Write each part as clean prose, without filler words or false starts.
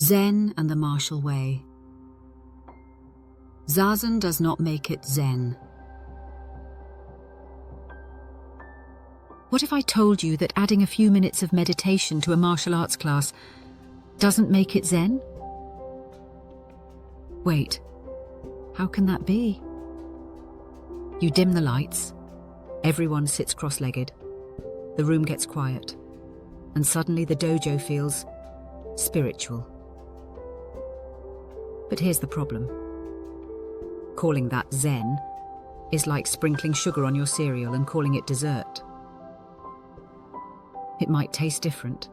Zen and the martial way. Zazen does not make it Zen. What if I told you that adding a few minutes of meditation to a martial arts class doesn't make it Zen? Wait, how can that be? You dim the lights, everyone sits cross-legged, the room gets quiet, and suddenly the dojo feels spiritual. But here's the problem. Calling that Zen is like sprinkling sugar on your cereal and calling it dessert. It might taste different,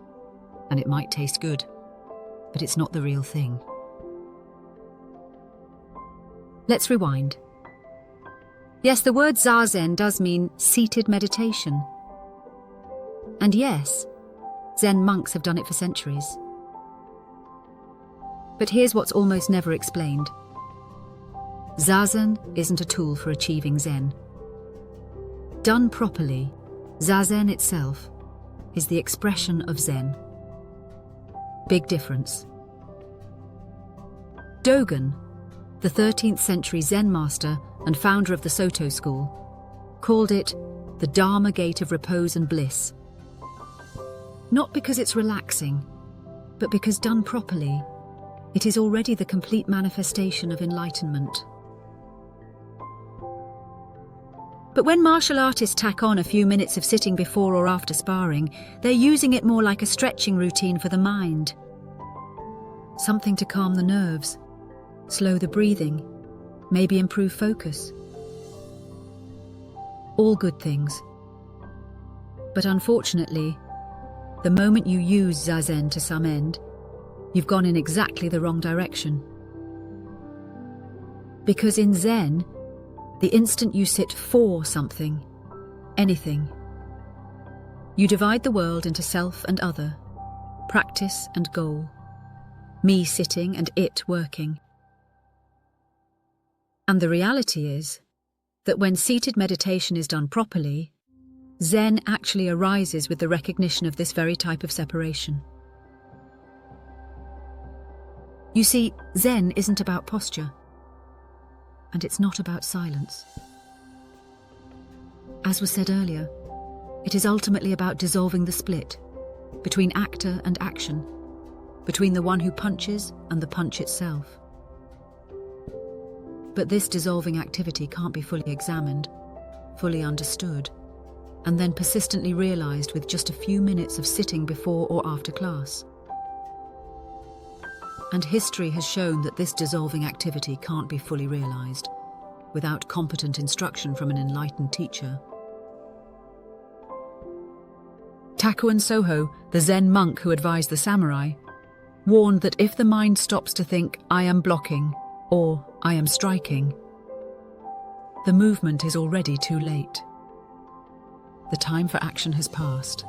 and it might taste good, but it's not the real thing. Let's rewind. Yes, the word zazen does mean seated meditation. And yes, Zen monks have done it for centuries. But here's what's almost never explained. Zazen isn't a tool for achieving Zen. Done properly, zazen itself is the expression of Zen. Big difference. Dogen, the 13th century Zen master and founder of the Soto school, called it the Dharma gate of repose and bliss. Not because it's relaxing, but because done properly, it is already the complete manifestation of enlightenment. But when martial artists tack on a few minutes of sitting before or after sparring, they're using it more like a stretching routine for the mind. Something to calm the nerves, slow the breathing, maybe improve focus. All good things. But unfortunately, the moment you use zazen to some end, you've gone in exactly the wrong direction. Because in Zen, the instant you sit for something, anything, you divide the world into self and other, practice and goal, me sitting and it working. And the reality is that when seated meditation is done properly, Zen actually arises with the recognition of this very type of separation. You see, Zen isn't about posture, and it's not about silence. As was said earlier, it is ultimately about dissolving the split between actor and action, between the one who punches and the punch itself. But this dissolving activity can't be fully examined, fully understood, and then persistently realized with just a few minutes of sitting before or after class. And history has shown that this dissolving activity can't be fully realized without competent instruction from an enlightened teacher. Takuan Sōhō, the Zen monk who advised the samurai, warned that if the mind stops to think, "I am blocking," or "I am striking," the movement is already too late. The time for action has passed.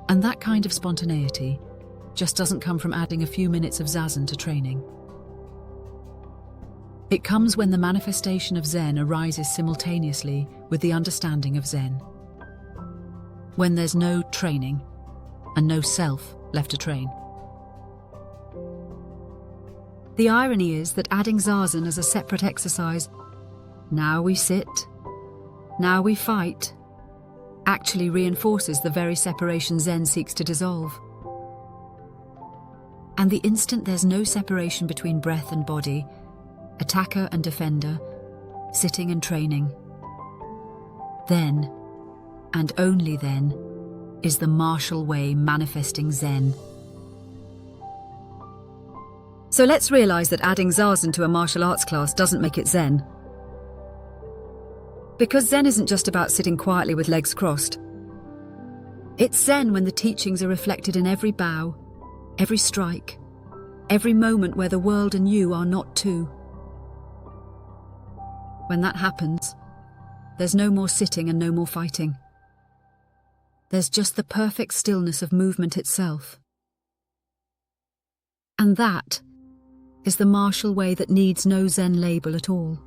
And that kind of spontaneity just doesn't come from adding a few minutes of zazen to training. It comes when the manifestation of Zen arises simultaneously with the understanding of Zen. When there's no training and no self left to train. The irony is that adding zazen as a separate exercise, now we sit, now we fight, actually reinforces the very separation Zen seeks to dissolve. And the instant there's no separation between breath and body, attacker and defender, sitting and training, then, and only then, is the martial way manifesting Zen. So let's realize that adding zazen to a martial arts class doesn't make it Zen. Because Zen isn't just about sitting quietly with legs crossed. It's Zen when the teachings are reflected in every bow, every strike, every moment where the world and you are not two. When that happens, there's no more sitting and no more fighting. There's just the perfect stillness of movement itself. And that is the martial way that needs no Zen label at all.